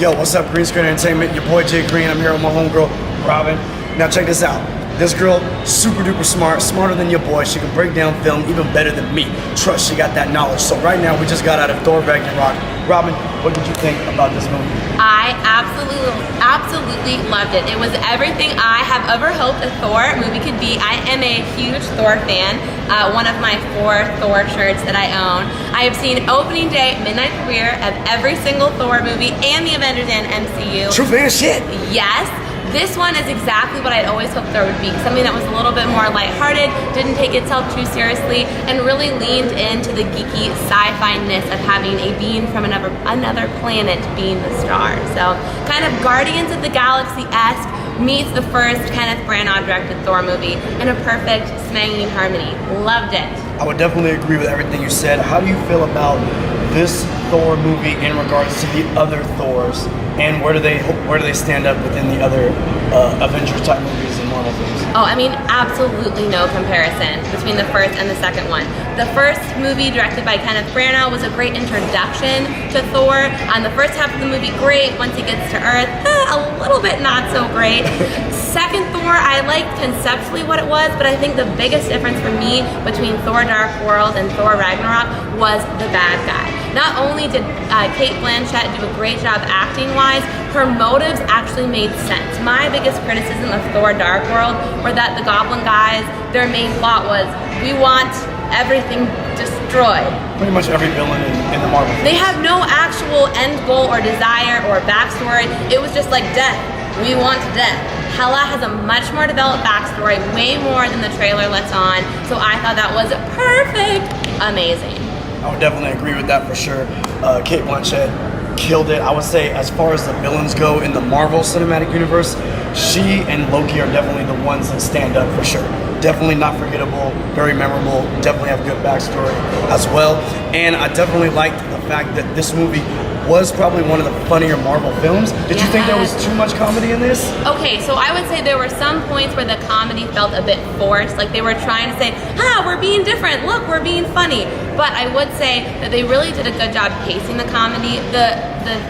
Yo, what's up, Green Screen Entertainment? Your boy Jay Green. I'm here with my homegirl, Robyn. Now check this out. This girl, super duper smart, smarter than your boy. She can break down film even better than me. Trust, she got that knowledge. So right now, we just got out of Thor Ragnarok. Robyn, what did you think about this movie? I absolutely loved it. It was everything I have ever hoped a Thor movie could be. I am a huge Thor fan. One of my 4 Thor shirts that I own. I have seen opening day, midnight premiere of every single Thor movie and the Avengers and MCU. True fan shit. Yes. This one is exactly what I'd always hoped there would be. Something that was a little bit more lighthearted, didn't take itself too seriously, and really leaned into the geeky sci-fi-ness of having a being from another planet being the star. So kind of Guardians of the Galaxy-esque meets the first Kenneth Branagh-directed Thor movie in a perfect, smanging harmony. Loved it. I would definitely agree with everything you said. How do you feel about this Thor movie in regards to the other Thors, and where do they stand up within the other Avengers type movies and Marvel films? Oh, I mean, absolutely no comparison between the first and the second one. The first movie, directed by Kenneth Branagh, was a great introduction to Thor. The first half of the movie, great. Once he gets to Earth, a little bit not so great. Second Thor, I liked conceptually what it was, but I think the biggest difference for me between Thor Dark World and Thor Ragnarok was the bad guy. Not only did Cate Blanchett do a great job acting-wise, her motives actually made sense. My biggest criticism of Thor Dark World were that the Goblin guys, their main plot was, we want everything destroyed. Pretty much every villain in the Marvel films. They have no actual end goal or desire or backstory. It was just like death. We want death. Hela has a much more developed backstory, way more than the trailer lets on, so I thought that was perfect. Amazing. I would definitely agree with that for sure. Cate Blanchett killed it. I would say as far as the villains go in the Marvel Cinematic Universe, she and Loki are definitely the ones that stand up for sure. Definitely not forgettable, very memorable, definitely have good backstory as well. And I definitely liked the fact that this movie was probably one of the funnier Marvel films. Did you think there was too much comedy in this? Okay, so I would say there were some points where the comedy felt a bit forced, like they were trying to say, we're being different, look, we're being funny. But I would say that they really did a good job pacing the comedy. The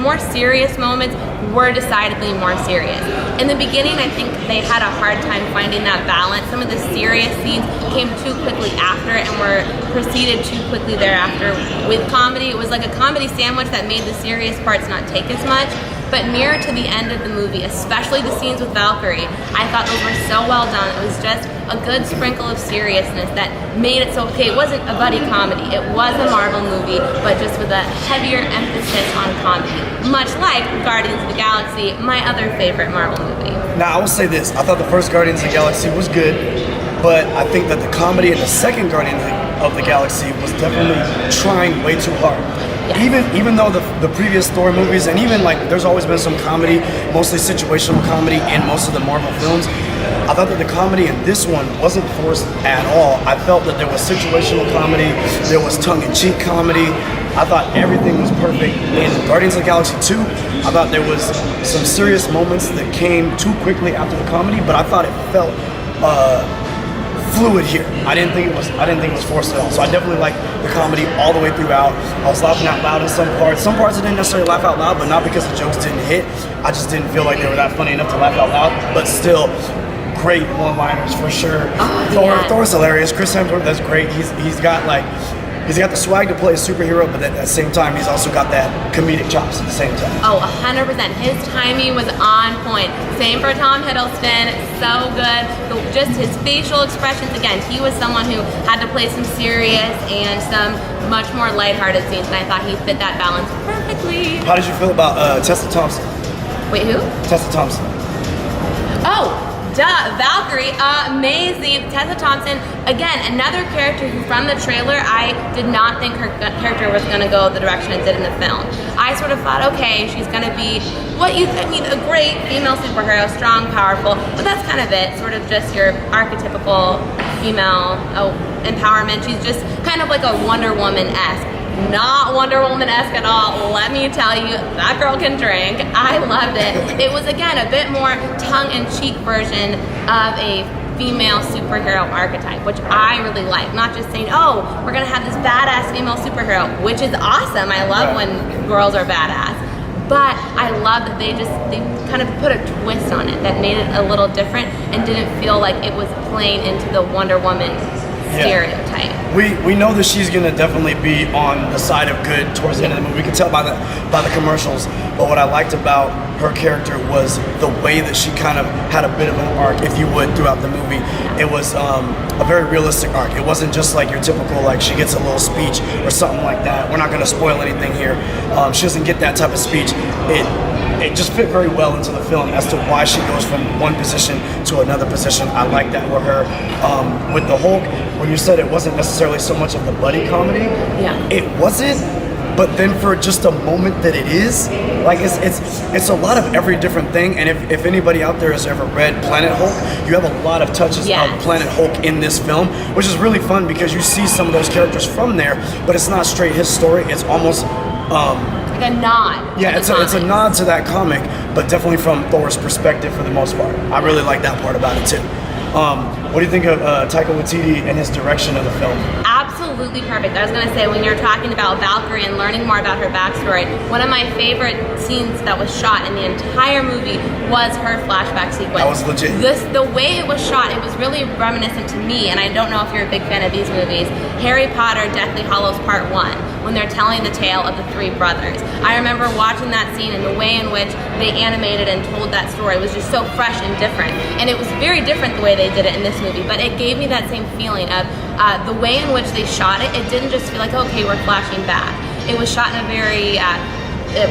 more serious moments were decidedly more serious. In the beginning, I think they had a hard time finding that balance. Some of the serious scenes came too quickly after and were proceeded too quickly thereafter with comedy. It was like a comedy sandwich that made the serious parts not take as much. But near to the end of the movie, especially the scenes with Valkyrie, I thought those were so well done. It was just a good sprinkle of seriousness that made it so, okay, it wasn't a buddy comedy. It was a Marvel movie, but just with a heavier emphasis on comedy. Much like Guardians of the Galaxy, my other favorite Marvel movie. Now, I will say this. I thought the first Guardians of the Galaxy was good, but I think that the comedy in the second Guardians of the Galaxy was definitely trying way too hard. Yeah. Even though the previous Thor movies, and even like there's always been some comedy, mostly situational comedy in most of the Marvel films, I thought that the comedy in this one wasn't forced at all. I felt that there was situational comedy, there was tongue-in-cheek comedy. I thought everything was perfect. In Guardians of the Galaxy 2, I thought there was some serious moments that came too quickly after the comedy, but I thought it felt fluid here. I didn't think it was forced at all. So I definitely liked the comedy all the way throughout. I was laughing out loud in some parts. Some parts I didn't necessarily laugh out loud, but not because the jokes didn't hit. I just didn't feel like they were that funny enough to laugh out loud. But still, great one-liners for sure. Thor's hilarious. Chris Hemsworth, that's great. He's got the swag to play a superhero, but at the same time, he's also got that comedic chops at the same time. Oh, 100%. His timing was on point. Same for Tom Hiddleston, so good. Just his facial expressions, again, he was someone who had to play some serious and some much more lighthearted scenes, and I thought he fit that balance perfectly. How did you feel about Tessa Thompson? Wait, who? Tessa Thompson. Oh, duh, Valkyrie, amazing. Tessa Thompson, again, another character who from the trailer, I did not think her character was gonna go the direction it did in the film. I sort of thought, okay, she's gonna be what you think, a great female superhero, strong, powerful, but that's kind of it, sort of just your archetypical female empowerment. She's just kind of like a Wonder Woman-esque. Not Wonder Woman-esque at all, let me tell you, that girl can drink. I loved it. It was, again, a bit more tongue-in-cheek version of a female superhero archetype, which I really like. Not just saying, oh, we're gonna have this badass female superhero, which is awesome. I love when girls are badass. But I love that they kind of put a twist on it that made it a little different and didn't feel like it was playing into the Wonder Woman stereotype. We know that she's gonna definitely be on the side of good towards the end of the movie. We can tell by the commercials. But what I liked about her character was the way that she kind of had a bit of an arc, if you would, throughout the movie. It was a very realistic arc. It wasn't just like your typical, like, she gets a little speech or something like that. We're not gonna spoil anything here. She doesn't get that type of speech. It just fit very well into the film as to why she goes from one position to another position. I like that with her. With the Hulk, when you said it wasn't necessarily so much of the buddy comedy, it wasn't. But then for just a moment that it is, like it's a lot of every different thing. And if anybody out there has ever read Planet Hulk, you have a lot of touches of Planet Hulk in this film, which is really fun because you see some of those characters from there, but it's not straight his story. It's almost like a nod. Yeah, it's a nod to that comic, but definitely from Thor's perspective for the most part. I really like that part about it too. What do you think of Taika Waititi and his direction of the film? Absolutely perfect. I was going to say, when you're talking about Valkyrie and learning more about her backstory, one of my favorite scenes that was shot in the entire movie was her flashback sequence. That was legit. The way it was shot, it was really reminiscent to me, and I don't know if you're a big fan of these movies, Harry Potter Deathly Hallows Part 1, when they're telling the tale of the three brothers. I remember watching that scene, and the way in which they animated and told that story was just so fresh and different. And it was very different the way they did it in this movie, but it gave me that same feeling of the way in which they shot it. It didn't just feel like, okay, we're flashing back. It was shot in a very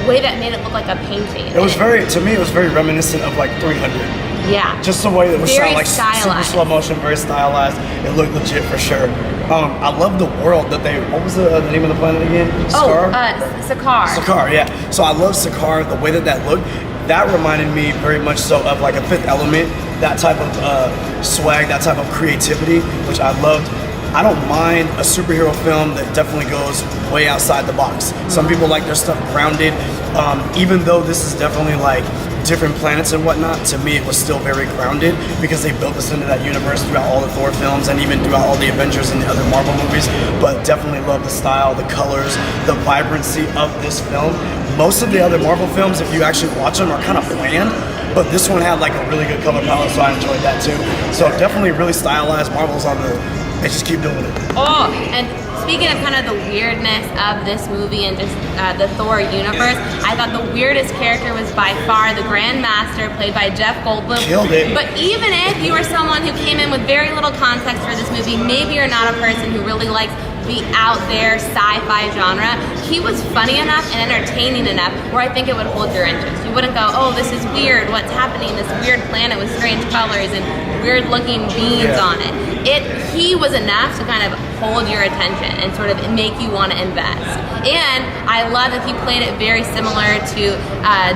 way that made it look like a painting. It was very, to me, it was very reminiscent of like 300. Yeah. Just the way that it was very shot, like stylized. super slow motion, very stylized. It looked legit for sure. I love the world that they, what was the name of the planet again? Sakaar. Sakaar, yeah. So I love Sakaar, the way that looked. That reminded me very much so of like a Fifth Element, that type of swag, that type of creativity, which I loved. I don't mind a superhero film that definitely goes way outside the box. Some people like their stuff grounded. Even though this is definitely like different planets and whatnot, to me it was still very grounded because they built us into that universe throughout all the Thor films and even throughout all the Avengers and the other Marvel movies. But definitely love the style, the colors, the vibrancy of this film. Most of the other Marvel films, if you actually watch them, are kind of bland, but this one had like a really good color palette, so I enjoyed that too. So definitely really stylized. Marvel's on they just keep doing it. Oh, and speaking of kind of the weirdness of this movie and just the Thor universe, I thought the weirdest character was by far the Grandmaster, played by Jeff Goldblum. Killed it. But even if you were someone who came in with very little context for this movie, maybe you're not a person who really likes the out there sci-fi genre, he was funny enough and entertaining enough where I think it would hold your interest. You wouldn't go, oh, this is weird, what's happening, this weird planet with strange colors and weird looking beings on it. He was enough to kind of hold your attention and sort of make you want to invest. And I love that he played it very similar to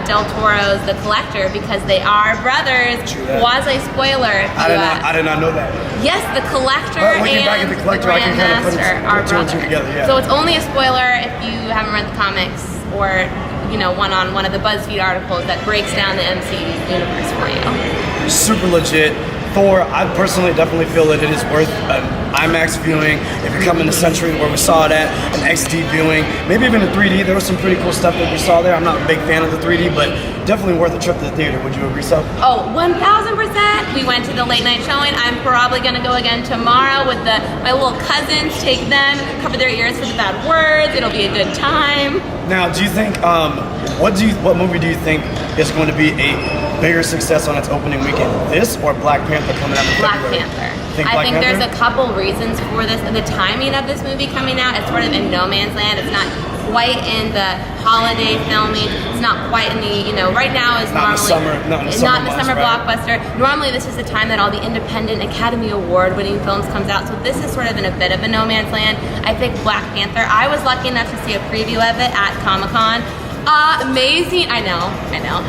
Del Toro's The Collector because they are brothers. Quasi spoiler. I did not know that. Yes, The Collector looking back at and The Collector, the I can kind of put Grandmaster are two and two brothers. together, yeah. So it's only a spoiler if you haven't read the comics or one on one of the BuzzFeed articles that breaks down the MCU universe for you. Super legit. Thor, I personally definitely feel that it is worth an IMAX viewing. If you're coming to Century where we saw it at, an XD viewing, maybe even a 3D. There was some pretty cool stuff that we saw there. I'm not a big fan of the 3D, but definitely worth a trip to the theater. Would you agree so? Oh, 1000%. We went to the late night showing. I'm probably gonna go again tomorrow with my little cousins, take them, cover their ears for the bad words. It'll be a good time. Now, do you think, what movie do you think is going to be a bigger success on its opening weekend? This or Black Panther coming out in Black February? Panther. Black I think Panther? there's a couple reasons for this. The timing of this movie coming out, it's sort of in no man's land. It's not quite in the holiday filming. It's not quite in the, right now is not normally not in the summer right? blockbuster. Normally this is the time that all the independent Academy Award winning films comes out. So this is sort of in a bit of a no man's land. I think Black Panther, I was lucky enough to see a preview of it at Comic-Con. Amazing. I know.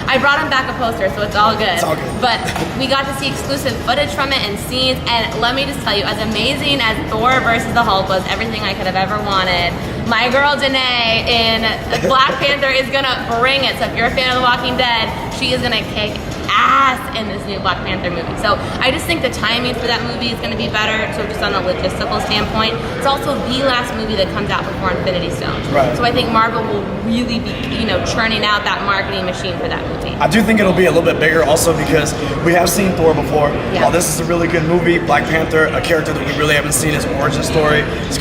I brought him back a poster, so it's all good. It's all good. But we got to see exclusive footage from it and scenes, and let me just tell you, as amazing as Thor versus the Hulk was, everything I could have ever wanted, my girl Danae in Black Panther is gonna bring it. So if you're a fan of The Walking Dead, she is gonna kick ass in this new Black Panther movie. So I just think the timing for that movie is gonna be better. So just on a logistical standpoint, it's also the last movie that comes out before Infinity Stones. Right. So I think Marvel will really be, churning out that marketing machine for that movie. I do think it'll be a little bit bigger also because we have seen Thor before. Yeah. While this is a really good movie, Black Panther, a character that we really haven't seen his origin story. It's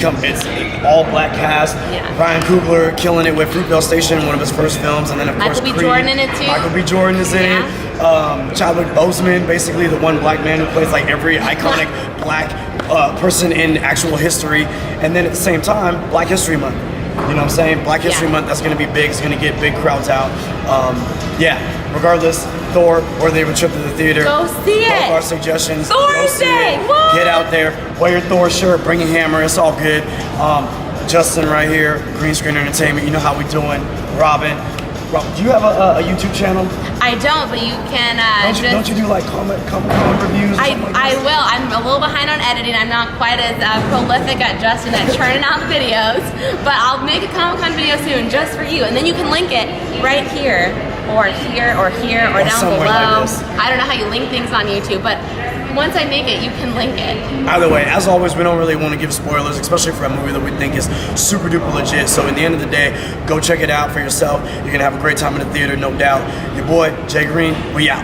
all black cast. Yeah. Ryan Coogler killing it with Fruitvale Station, one of his first films, and then of course Michael B. Creed. Jordan in it too. Michael B. Jordan is in it. Chadwick Boseman, basically the one black man who plays like every iconic black person in actual history. And then at the same time, Black History Month. You know what I'm saying? Black History Month, that's going to be big. It's going to get big crowds out. Regardless, Thor, or they have a trip to the theater. Go see it. Both our suggestions. Thor Go see Day. it. What? Get out there. Wear your Thor shirt. Bring a hammer. It's all good. Justin right here, Green Screen Entertainment. You know how we doing. Robyn, do you have a YouTube channel? I don't, but you can Don't you do like comment reviews? Or something like I that? will. I'm a little behind on editing. I'm not quite as prolific at Justin at churning out the videos, but I'll make a Comic-Con video soon just for you, and then you can link it right here, or here, or here, or down somewhere below. like this. I don't know how you link things on YouTube, but once I make it, you can link it. Either way, as always, we don't really want to give spoilers, especially for a movie that we think is super duper legit. So, in the end of the day, go check it out for yourself. You're gonna have a great time in the theater, no doubt. Your boy Jay Green, we out.